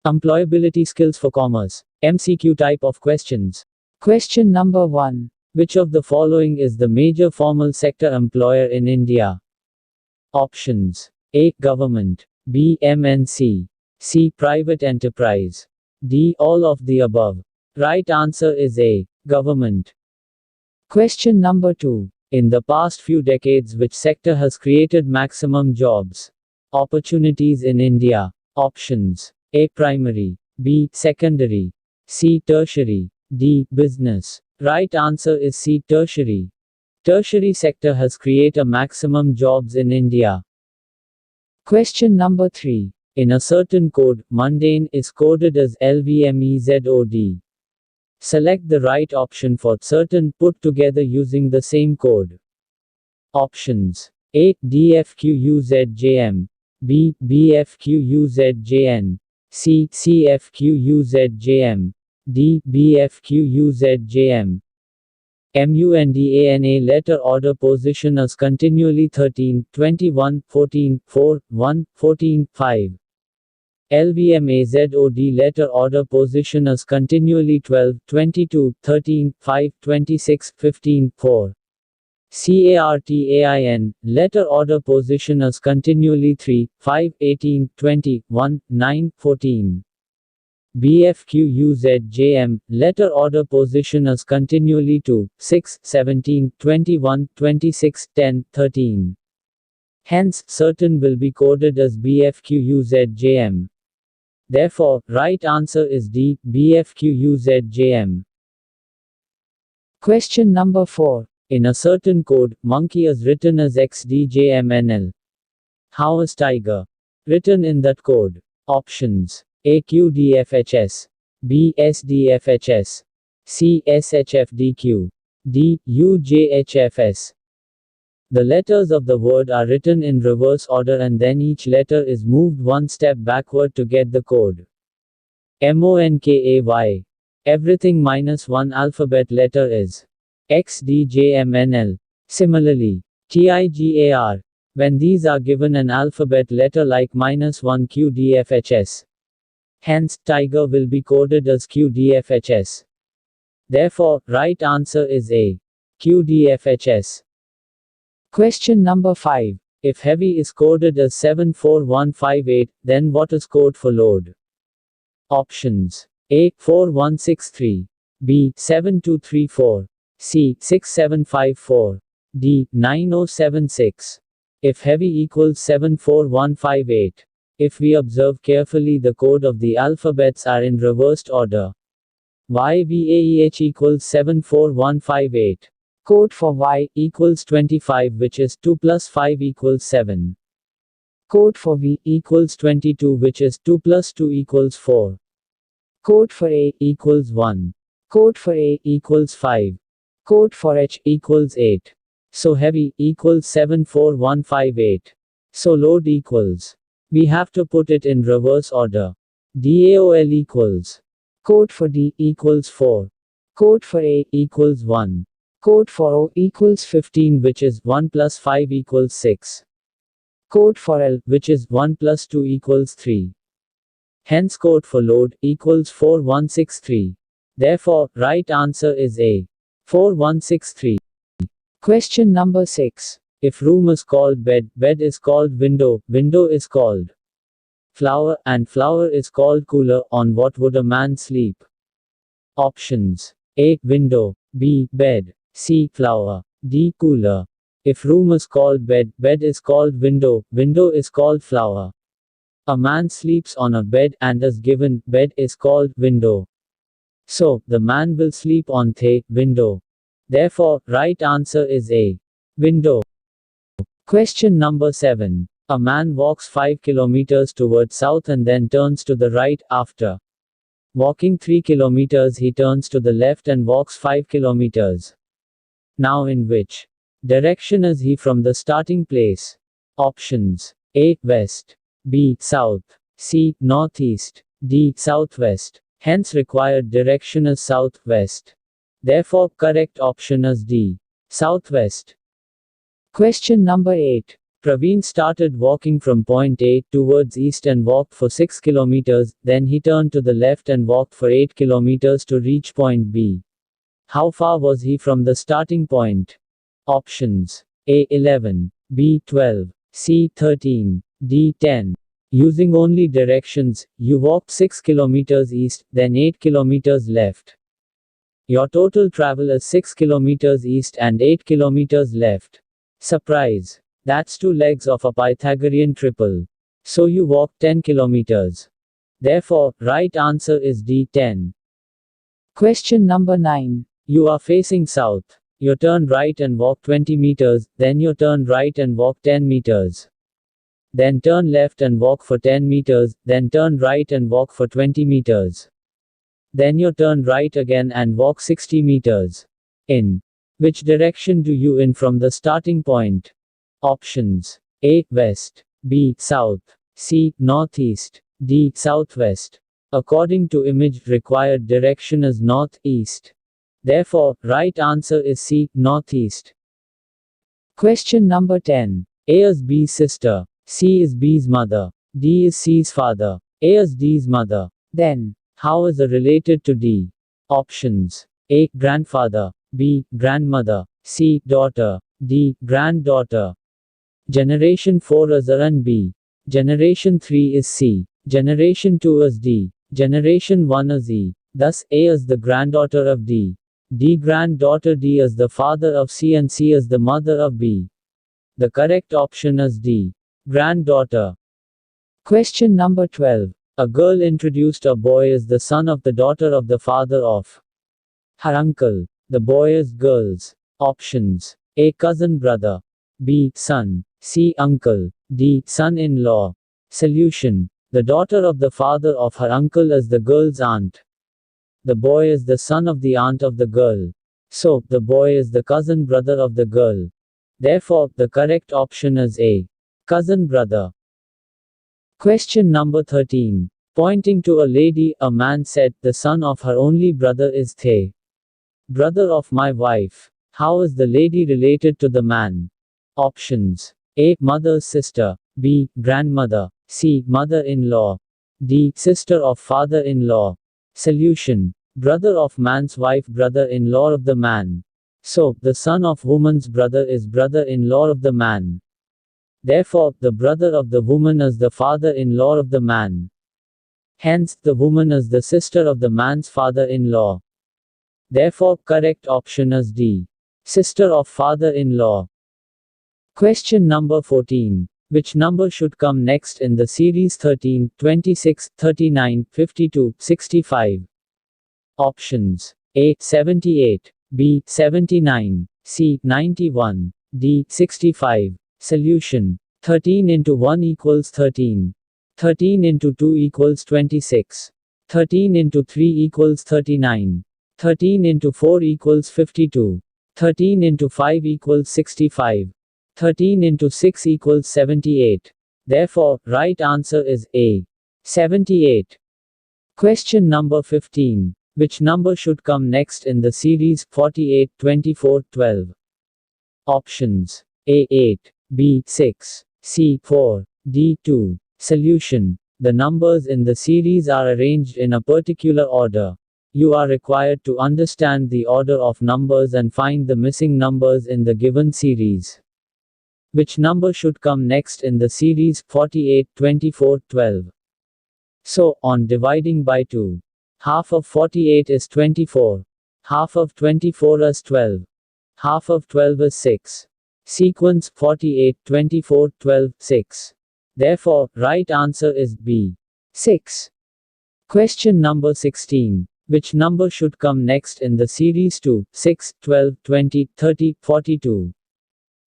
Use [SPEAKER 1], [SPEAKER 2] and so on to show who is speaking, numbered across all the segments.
[SPEAKER 1] Employability skills for commerce. MCQ type of questions. Question number 1. Which of the following is the major formal sector employer in India? Options. A. Government. B. MNC. C. Private enterprise. D. All of the above. Right answer is A. Government. Question number 2. In the past few decades, which sector has created maximum jobs opportunities in India? Options. A. Primary. B. Secondary. C. Tertiary. D. Business. Right answer is C. Tertiary. Tertiary sector has created a maximum jobs in India. Question number 3. In a certain code, mundane is coded as LVMEZOD. Select the right option for certain put together using the same code. Options. A. DFQUZJM. B. BFQUZJN. C. CFQUZJM. D. BFQUZJM. MUNDANA letter order position as continually 13, 21, 14, 4, 1, 14, 5. LVMAZOD letter order position as continually 12, 22, 13, 5, 26, 15, 4. CARTAIN letter order position as continually 3, 5, 18, 20, 1, 9, 14. BFQUZJM letter order position as continually 2, 6, 17, 21, 26, 10, 13. Hence, certain will be coded as BFQUZJM. Therefore, right answer is D. BFQUZJM. Question number 4. In a certain code, monkey is written as XDJMNL. How is tiger written in that code? Options. A. QDFHS. B. SDFHS. C. SHFDQ. D. UJHFS. The letters of the word are written in reverse order and then each letter is moved one step backward to get the code. MONKAY. Everything minus one alphabet letter is XDJMNL. Similarly, TIGAR. When these are given an alphabet letter like -1 QDFHS. Hence, tiger will be coded as QDFHS. Therefore, right answer is A. QDFHS. Question number 5. If heavy is coded as 74158, then what is code for load? Options. A. 4163. B. 7234. C. 6754. D. 9076. If heavy equals 74158. If we observe carefully, the code of the alphabets are in reversed order. YVAEH equals 74158. Code for Y equals 25, which is 2 plus 5 equals 7. Code for V equals 22, which is 2 plus 2 equals 4. Code for A equals 1. Code for A equals 5. Code for H equals 8. So heavy equals 74158. So load equals. We have to put it in reverse order. DAOL equals. Code for D equals 4. Code for A equals 1. Code for O equals 15, which is 1 plus 5 equals 6. Code for L, which is 1 plus 2 equals 3. Hence code for load equals 4163. Therefore, right answer is A. 4163. Question number 6. If room is called bed, bed is called window, window is called flower, and flower is called cooler, on what would a man sleep? Options. A. Window. B. Bed. C. Flower. D. Cooler. If room is called bed, bed is called window, window is called flower. A man sleeps on a bed and is given bed is called window. So, the man will sleep on the window. Therefore, right answer is A. Window. Question number 7. A man walks 5 kilometers towards south and then turns to the right. After walking 3 kilometers, he turns to the left and walks 5 kilometers. Now, in which direction is he from the starting place? Options. A. West. B. South. C. Northeast. D. Southwest. Hence, required direction is southwest. Therefore, correct option is D. Southwest. Question number 8. Praveen started walking from point A towards east and walked for 6 kilometers, then he turned to the left and walked for 8 kilometers to reach point B. How far was he from the starting point? Options: A. 11, B. 12, C. 13, D. 10. Using only directions, you walked 6 kilometers east, then 8 kilometers left. Your total travel is 6 kilometers east and 8 kilometers left. Surprise! That's 2 legs of a Pythagorean triple. So you walked 10 kilometers. Therefore, right answer is D. 10.
[SPEAKER 2] Question number 9.
[SPEAKER 1] You are facing south. You turn right and walk 20 meters, then you turn right and walk 10 meters. Then turn left and walk for 10 meters, then turn right and walk for 20 meters. Then you turn right again and walk 60 meters. In which direction do you in from the starting point? Options: A. West, B. South, C. Northeast, D. Southwest. According to image, required direction is northeast. Therefore, right answer is C. Northeast.
[SPEAKER 2] Question number 10.
[SPEAKER 1] A is B's sister, C is B's mother, D is C's father, A is D's mother.
[SPEAKER 2] Then,
[SPEAKER 1] how is A related to D? Options: A. Grandfather, B. Grandmother, C. Daughter, D. Granddaughter. Generation 4 is A and B. Generation 3 is C. Generation 2 is D. Generation 1 is E. Thus, A is the granddaughter of D. D granddaughter, D is the father of C, and C is the mother of B. The correct option is D. Granddaughter.
[SPEAKER 2] question number 12.
[SPEAKER 1] A girl introduced a boy as the son of the daughter of the father of her uncle. The boy is girls. Options: A. Cousin brother, B. Son, C. Uncle, D. Son-in-law. Solution: the daughter of the father of her uncle is the girl's aunt. The boy is the son of the aunt of the girl. So, the boy is the cousin brother of the girl. Therefore, the correct option is A. Cousin brother. Question number 13. Pointing to a lady, a man said, "The son of her only brother is the brother of my wife." How is the lady related to the man? Options: A. Mother's sister, B. Grandmother, C. Mother-in-law, D. Sister of father-in-law. Solution: brother of man's wife, brother-in-law of the man. So, the son of woman's brother is brother-in-law of the man. Therefore, the brother of the woman is the father-in-law of the man. Hence, the woman is the sister of the man's father-in-law. Therefore, correct option is D. Sister of father-in-law. Question number 14. Which number should come next in the series 13, 26, 39, 52, 65? Options: A. 78, B. 79, C. 91, D. 65. Solution: 13 into 1 equals 13. 13 into 2 equals 26. 13 into 3 equals 39. 13 into 4 equals 52. 13 into 5 equals 65. 13 into 6 equals 78. Therefore, right answer is A. 78. Question number 15. Which number should come next in the series 48, 24, 12? Options: A. 8, B. 6, C. 4, D. 2. Solution: the numbers in the series are arranged in a particular order. You are required to understand the order of numbers and find the missing numbers in the given series. Which number should come next in the series 48, 24, 12? So, on dividing by 2. Half of 48 is 24. Half of 24 is 12. Half of 12 is 6. Sequence 48, 24, 12, 6. Therefore, right answer is B. 6. Question number 16. Which number should come next in the series 2, 6, 12, 20, 30, 42?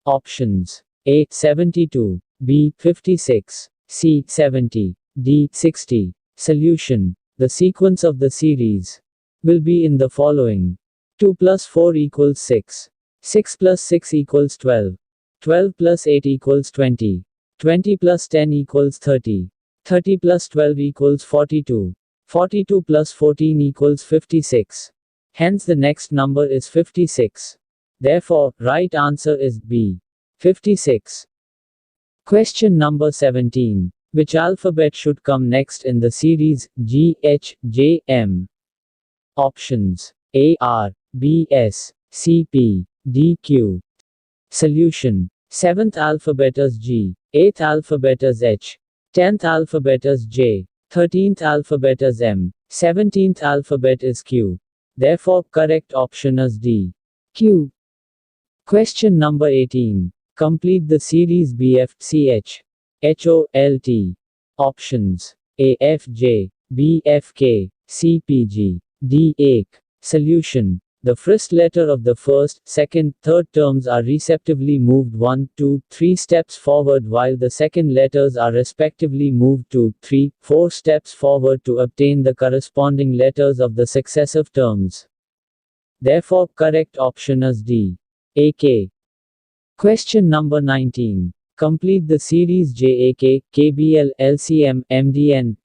[SPEAKER 1] Options: A. 72, B. 56, C. 70, D. 60. Solution: the sequence of the series will be in the following. 2 plus 4 equals 6. 6 plus 6 equals 12. 12 plus 8 equals 20. 20 plus 10 equals 30. 30 plus 12 equals 42. 42 plus 14 equals 56. Hence the next number is 56. Therefore, right answer is B. 56.
[SPEAKER 2] Question number 17.
[SPEAKER 1] Which alphabet should come next in the series G, H, J, M? Options: A, R, B, S, C, P, D, Q. Solution: 7th alphabet is G, 8th alphabet is H, 10th alphabet is J, 13th alphabet is M, 17th alphabet is Q. Therefore, correct option is D,
[SPEAKER 2] Q.
[SPEAKER 1] Question number 18. Complete the series BFCH, HOLT. Options: A, F, J, B, F, K, C, P, G, D, AK. Solution: the first letter of the first, second, third terms are respectively moved 1, 2, 3 steps forward, while the second letters are respectively moved 2, 3, 4 steps forward to obtain the corresponding letters of the successive terms. Therefore, correct option is D, AK. Question number 19. Complete the series JAK, KBL, LCM, MDN.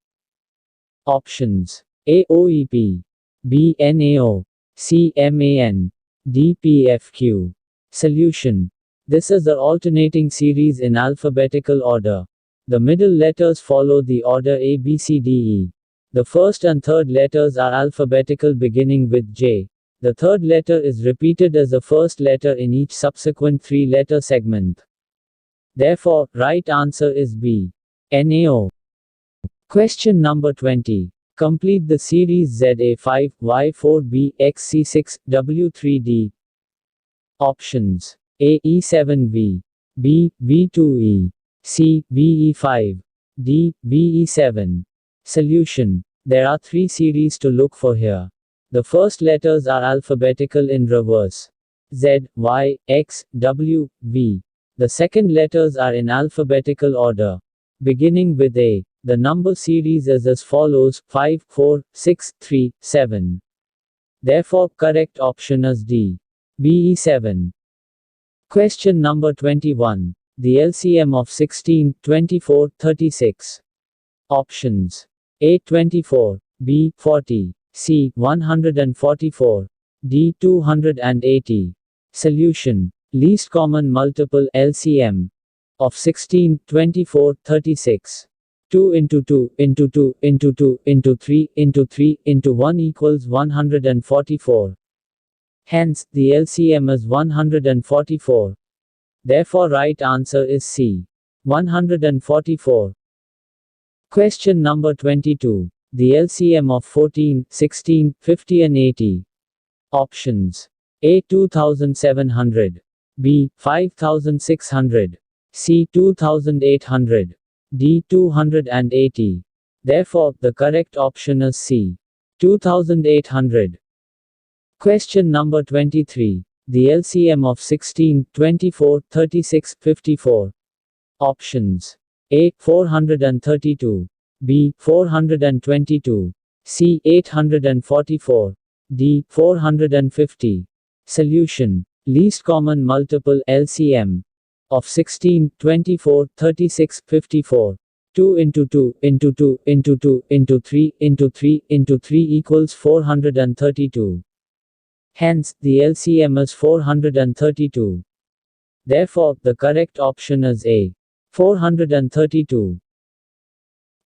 [SPEAKER 1] Options: A, OEP, B, NAO, C, MAN, D, PFQ. Solution: this is the alternating series in alphabetical order. The middle letters follow the order A, B, C, D, E. The first and third letters are alphabetical beginning with J. The third letter is repeated as the first letter in each subsequent three-letter segment. Therefore, right answer is B, NAO. Question number 20. Complete the series ZA5, Y4B, XC6, W3D. Options: A, E7V, B, V2E, C, VE5, D, VE7. Solution: there are three series to look for here. The first letters are alphabetical in reverse: Z, Y, X, W, V. The second letters are in alphabetical order, beginning with A. The number series is as follows: 5, 4, 6, 3, 7. Therefore, correct option is D, VE7. Question number 21. The LCM of 16, 24, 36. Options: A, 24, B, 40, C, 144, D, 280. Solution: least common multiple LCM of 16, 24, 36. 2 into 2 into 2 into 2 into 3 into 3 into 1 equals 144. Hence, the LCM is 144. Therefore, right answer is C, 144. Question number 22. The LCM of 14, 16, 50 and 80. Options: A, 2700, B, 5600, C, 2800, D, 280. Therefore, the correct option is C, 2800. Question number 23. The LCM of 16, 24, 36, 54. Options: A, 432, B, 422, C, 844, D, 450. Solution: least common multiple LCM of 16, 24, 36, 54. 2 into 2 into 2 into 2 into 3 into 3 into 3 equals 432. Hence, the LCM is 432. Therefore, the correct option is A, 432.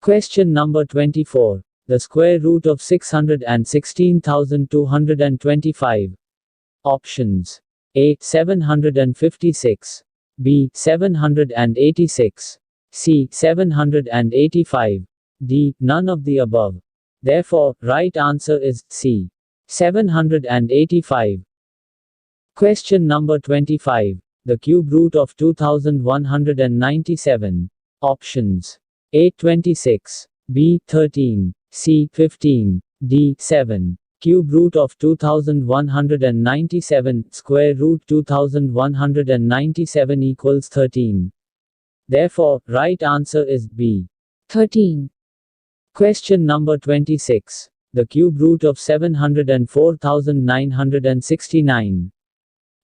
[SPEAKER 1] Question number 24. The square root of 616,225. Options: A, 756, B, 786, C, 785, D, none of the above. Therefore, right answer is C, 785. Question number 25. The cube root of 2197. Options: A, 26, B, 13, C, 15, D, 7. Cube root of 2197, square root 2197 equals 13. Therefore, right answer is B, 13. Question number 26. The cube root of 704,969.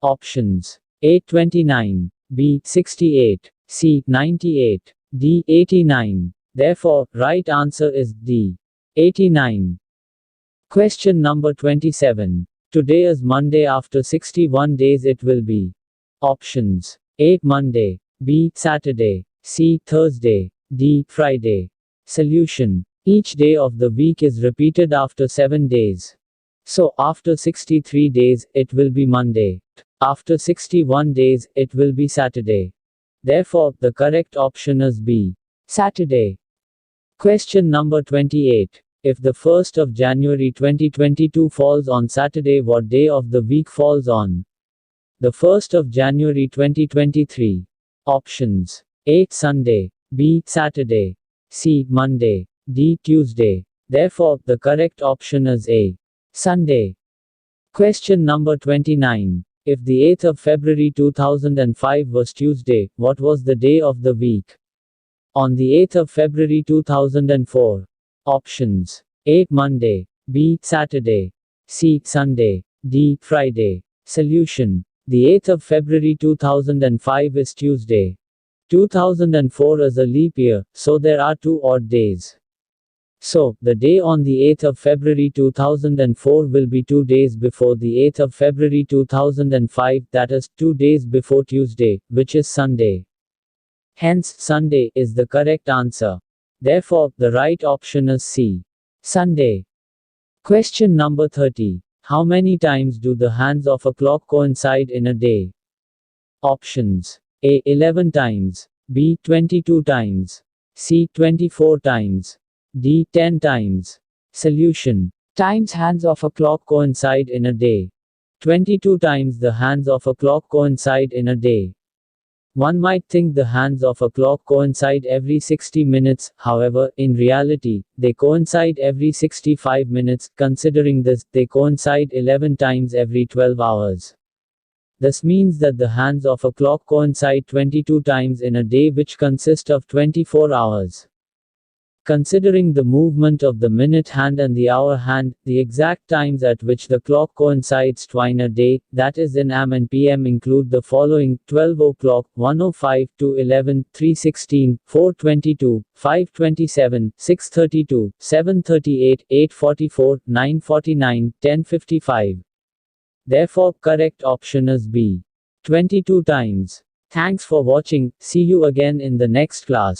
[SPEAKER 1] Options: A, 29, B, 68, C, 98, D, 89. Therefore, right answer is D, 89. Question number 27. Today is Monday, after 61 days it will be. Options: A, Monday, B, Saturday, C. Thursday. D. Friday. Solution. Each day of the week is repeated after 7 days. So, after 63 days, it will be Monday. After 61 days, it will be Saturday. Therefore, the correct option is B. Saturday. Question number 28. If the 1st of January 2022 falls on Saturday, what day of the week falls on the 1st of January 2023? Options. A. Sunday. B. Saturday. C. Monday. D. Tuesday. Therefore, the correct option is A. Sunday. Question number 29. If the 8th of February 2005 was Tuesday, what was the day of the week on the 8th of February 2004? Options. A. Monday. B. Saturday. C. Sunday. D. Friday. Solution. The 8th of February 2005 is Tuesday. 2004 is a leap year, so there are 2 odd days. So, the day on the 8th of February 2004 will be 2 days before the 8th of February 2005, that is, 2 days before Tuesday, which is Sunday. Hence, Sunday is the correct answer. Therefore, the right option is C. Sunday. Question number 30. How many times do the hands of a clock coincide in a day? Options. A. 11 times. B. 22 times. C. 24 times. D. 10 times. Solution. Times hands of a clock coincide in a day. 22 times the hands of a clock coincide in a day. One might think the hands of a clock coincide every 60 minutes, however, in reality, they coincide every 65 minutes. Considering this, they coincide 11 times every 12 hours. This means that the hands of a clock coincide 22 times in a day, which consist of 24 hours. Considering the movement of the minute hand and the hour hand, the exact times at which the clock coincides twine a day, that is in AM and PM, include the following: 12 o'clock, 1:05, 2:11, 3:16, 4:22, 5:27, 6:32, 7:38, 8:44, 9:49, 10:55. Therefore, correct option is B. 22 times. Thanks for watching. See you again in the next class.